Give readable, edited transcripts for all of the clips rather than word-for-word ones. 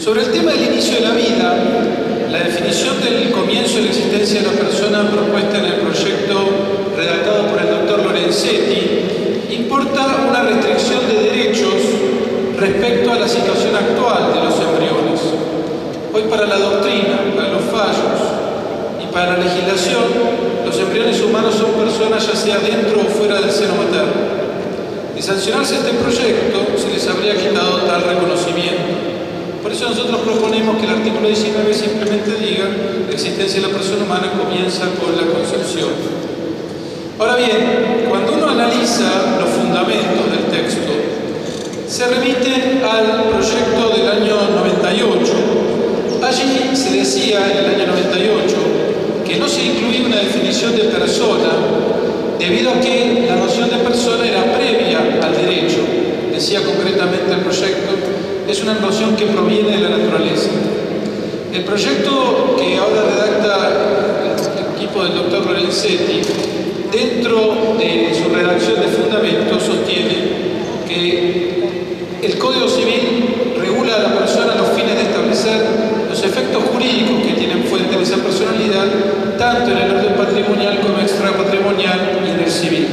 Sobre el tema del inicio de la vida, la definición del comienzo de la existencia de la persona propuesta en el proyecto redactado por el doctor Lorenzetti importa una restricción de derechos respecto a la situación actual de los embriones. Hoy para la doctrina, para los fallos y para la legislación, los embriones humanos son personas ya sea dentro o fuera del seno materno. De sancionarse este proyecto, se les habría quitado tal reconocimiento. Por eso nosotros proponemos que el artículo 19 simplemente diga la existencia de la persona humana comienza con la concepción. Ahora bien, cuando uno analiza los fundamentos del texto, se remite al proyecto del año 98. Allí se decía en el año 98 que no se incluía una definición de persona debido a que la noción de persona era previa al derecho. Decía concretamente el proyecto, es una noción que proviene de la naturaleza. El proyecto que ahora redacta el equipo del doctor Lorenzetti, dentro de su redacción de fundamentos, sostiene que el Código Civil regula a la persona a los fines de establecer los efectos jurídicos que tienen fuente en esa personalidad, tanto en el orden patrimonial como extrapatrimonial y en el civil.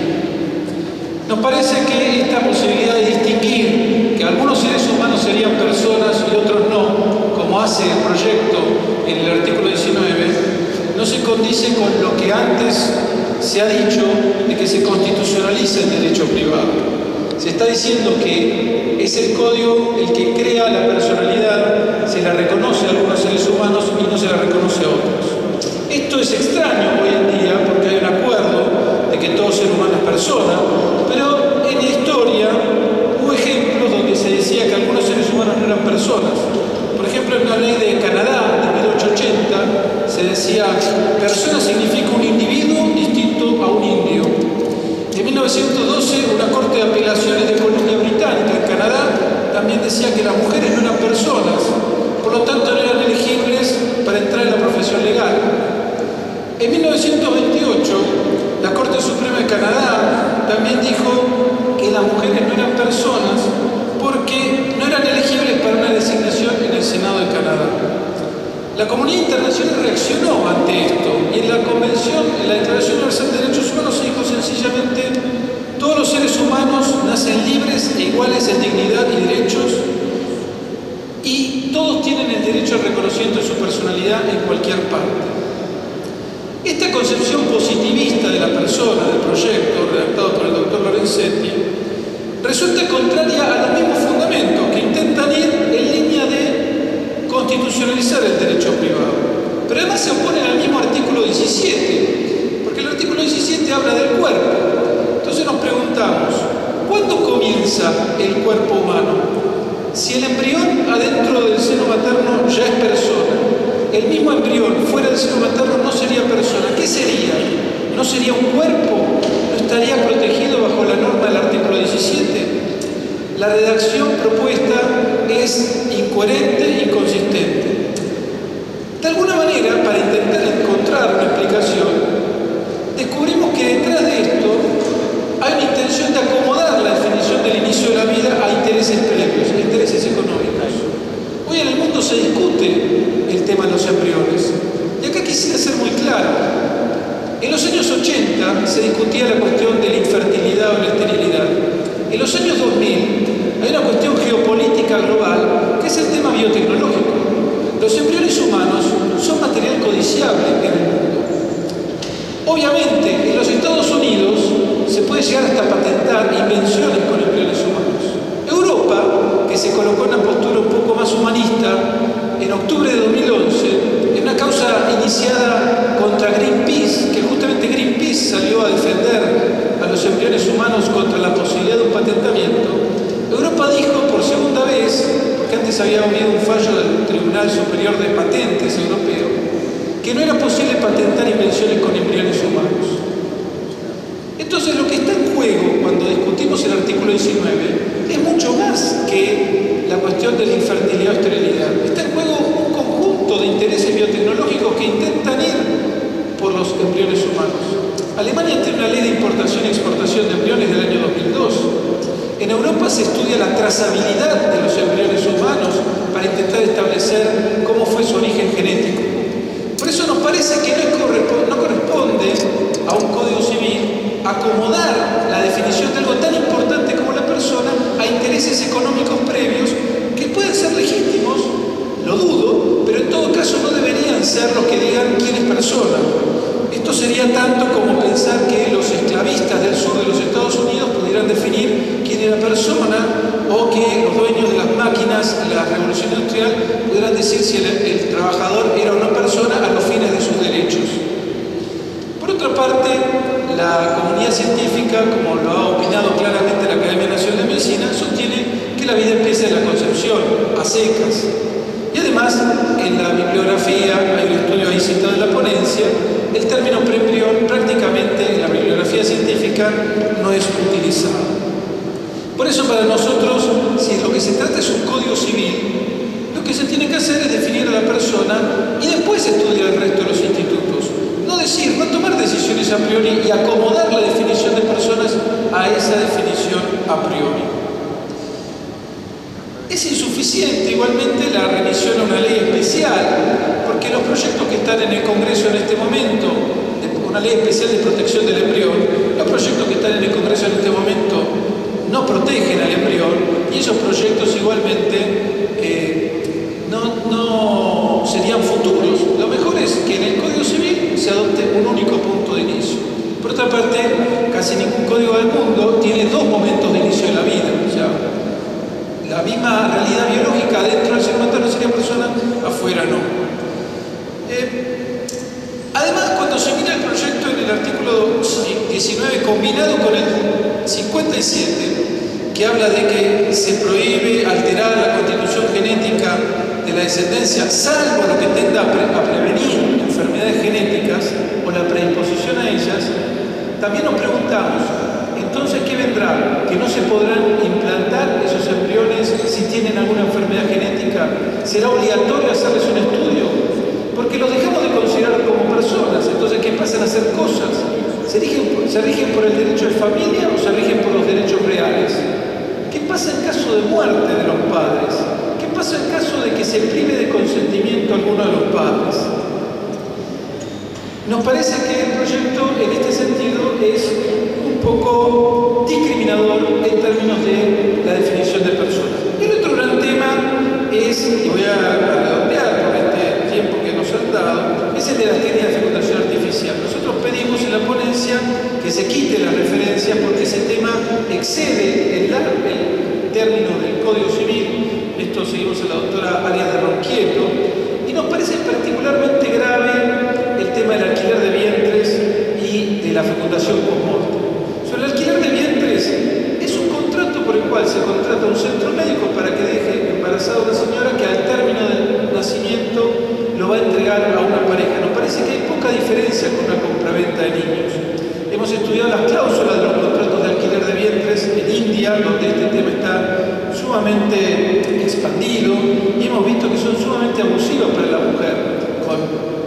Nos parece que esta posibilidad de distinguir que algunos seres humanos serían personas y otros no, como hace el proyecto en el artículo 19, no se condice con lo que antes se ha dicho de que se constitucionaliza el derecho privado. Se está diciendo que es el código el que crea la personalidad, se la reconoce a algunos seres humanos y no se la reconoce a otros. Esto es extraño hoy en día porque hay un acuerdo de que todo ser humano es persona, pero en la historia hubo ejemplos donde se decía que algunos seres humanos no eran personas. Por ejemplo, en la ley de Canadá de 1880 se decía persona significa un individuo distinto a un indio. En 1912 una corte de apelaciones de Columbia Británica en Canadá también decía que las mujeres no eran personas, por lo tanto no eran elegibles para entrar en la profesión legal. En 1928 la Corte Suprema de Canadá también dijo que las mujeres no eran personas porque no eran elegibles para una designación en el Senado de Canadá. La comunidad internacional reaccionó ante esto y en la Convención, en la Declaración Universal de Derechos Humanos se dijo sencillamente: todos los seres humanos nacen libres e iguales en dignidad y derechos y todos tienen el derecho al reconocimiento de su personalidad en cualquier parte. Esta concepción positivista de la persona del proyecto redactado por el doctor Lorenzetti resulta contraria a los mismos fundamentos que intentan ir en línea de constitucionalizar el derecho privado. Pero además se oponen al mismo artículo 17, porque el artículo 17 habla del cuerpo. Entonces nos preguntamos, ¿cuándo comienza el cuerpo humano? Si el embrión adentro del seno materno ya es persona, el mismo embrión fuera del seno materno no sería persona. ¿Qué sería? ¿No sería un cuerpo? ¿No estaría protegido bajo la norma del artículo 17? La redacción propuesta es incoherente e inconsistente. De alguna manera, para intentar encontrar una explicación, descubrimos que detrás de esto hay una intención de acomodar la definición del inicio de la vida a intereses previos, a intereses económicos. Hoy en el mundo se discute el tema de los embriones. Y acá quisiera ser muy claro. En los años 80 se discutía la cuestión de la infertilidad o la esterilidad. En los años 2000 hay una cuestión geopolítica global que es el tema biotecnológico. Los embriones humanos son material codiciable en el mundo. Obviamente, en los Estados Unidos se puede llegar hasta patentar invenciones con embriones humanos. Europa, que se colocó en una postura un poco más humanista, en octubre de 2011, en una causa iniciada contra Greenpeace, que justamente Greenpeace salió a defender a los embriones humanos contra la posibilidad de un patentamiento, Europa dijo por segunda vez, porque antes había habido un fallo del Tribunal Superior de Patentes Europeo, que no era posible patentar invenciones con embriones humanos. Entonces lo que está en juego cuando discutimos el artículo 19 es mucho más que la cuestión de la infertilidad o esterilidad. Está en juego un conjunto de intereses biotecnológicos que intentan ir por los embriones humanos. Alemania tiene una ley de importación y exportación de embriones del año 2002. En Europa se estudia la trazabilidad de los embriones humanos para intentar establecer cómo fue su origen genético. Por eso nos parece que no corresponde a un código civil acomodar la definición de algo tan importante como la persona a intereses económicos previos que pueden ser legítimos, lo dudo, pero en todo caso no deberían ser los que digan quién es persona. Esto sería tanto como pensar que los esclavistas del sur de los Estados Unidos pudieran definir quién era persona, o que los dueños de las máquinas de la revolución industrial pudieran decir si el trabajador era una persona a los fines de sus derechos. Por otra parte, la comunidad científica, como lo ha opinado claramente la Academia Nacional de Medicina, sostiene que la vida empieza en la concepción, a secas. Y además, en la bibliografía, hay un estudio ahí citado en la ponencia, el término preembrión prácticamente en la bibliografía científica no es utilizado. Por eso para nosotros, si lo que se trata es un código civil, lo que se tiene que hacer es definir a la persona y después estudiar el resto de los institutos. No tomar decisiones a priori y acomodar la definición de personas a esa definición a priori. Es insuficiente igualmente la remisión a una ley especial, porque los proyectos que están en el Congreso en este momento, una ley especial de protección del embrión, los proyectos que están en el Congreso en este momento no protegen al embrión, y esos proyectos igualmente no serían futuros. Lo mejor es que en el Código Civil se adopte un único punto de inicio. Por otra parte, casi ningún código del mundo tiene dos momentos de inicio de la vida. O sea, la misma realidad biológica dentro del ser humano sería persona, afuera no. Además, cuando se mira el proyecto en el artículo 19 combinado con el 57, que habla de que se prohíbe alterar la constitución genética de la descendencia, salvo lo que tenda a prevenir enfermedades genéticas o la predisposición a ellas, también nos preguntamos, entonces, ¿qué vendrá? ¿Que no se podrán implantar esos embriones si tienen alguna enfermedad genética? ¿Será obligatorio hacerles un estudio? Porque los dejamos de considerar como personas, entonces, ¿qué pasan a hacer cosas? ¿Se rigen por el derecho de familia o se rigen por los derechos reales? ¿Qué pasa en caso de muerte de los padres? ¿Qué pasa en caso de que se prive de consentimiento a alguno de los padres? Nos parece que el proyecto en este sentido es un poco discriminador en términos de la definición de persona. El otro gran tema es, y voy a redondear por este tiempo que nos han dado, es el de las técnicas de fecundación artificial. Nosotros pedimos en la ponencia que se quite la referencia porque ese tema excede el término del Código Civil. Esto seguimos a la doctora Arias de Ronquieto, y nos parece particularmente grave el tema del alquiler de vientres y de la fecundación post-mortem. Sobre el alquiler de vientres, es un contrato por el cual se contrata un centro médico para que deje embarazada a una señora que al término del nacimiento lo va a entregar a una pareja. Nos parece que hay poca diferencia con una compraventa de niños. Hemos estudiado las cláusulas de los contratos de alquiler de vientres en India, donde este tema está sumamente expandido, y hemos visto que son sumamente abusivos para la mujer, con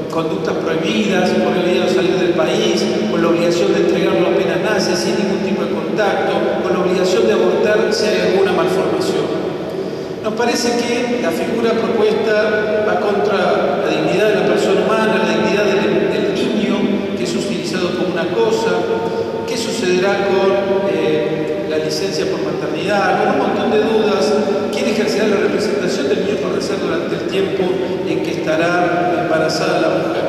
conductas prohibidas, prohibido salir del país, con la obligación de entregarlo apenas nace, sin ningún tipo de contacto, con la obligación de abortar si hay alguna malformación. Nos parece que la figura propuesta va contra la dignidad de la persona humana, la dignidad del niño, que es utilizado como una cosa. ¿Qué sucederá con la licencia por maternidad? Con un montón de dudas. ¿Quién ejercerá la representación del niño por nacer durante el tiempo en que estará embarazada la mujer?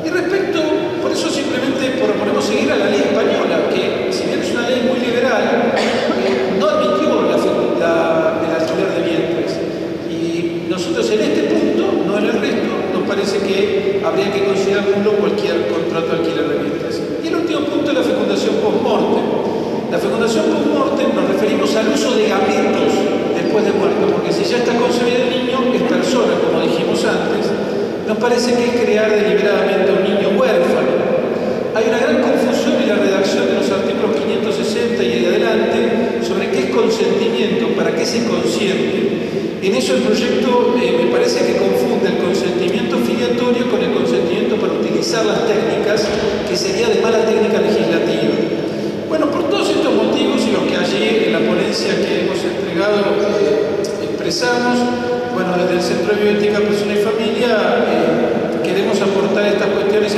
Y respecto, por eso simplemente proponemos seguir a la ley española, que si bien es una ley muy liberal, no admitió el alquiler de vientres. Y nosotros en este punto, no en el resto, nos parece que habría que considerar nulo cualquier contrato de alquiler de vientres. Y el último punto es la fecundación post-mortem. La fecundación post-mortem nos referimos al uso de gametos después de muerto, porque si ya está concebido el niño, es persona, como dijimos antes. Nos parece que es crear deliberadamente un niño huérfano. Hay una gran confusión en la redacción de los artículos 560 y de adelante sobre qué es consentimiento, para qué se consiente. En eso el proyecto me parece que confunde el consentimiento filiatorio con el consentimiento para utilizar las técnicas, que sería de mala técnica legislativa. Bueno, por todos estos motivos y los que allí en la ponencia que hemos entregado expresamos, bueno, desde el Centro de Bioética, Persona y Familia queremos aportar estas cuestiones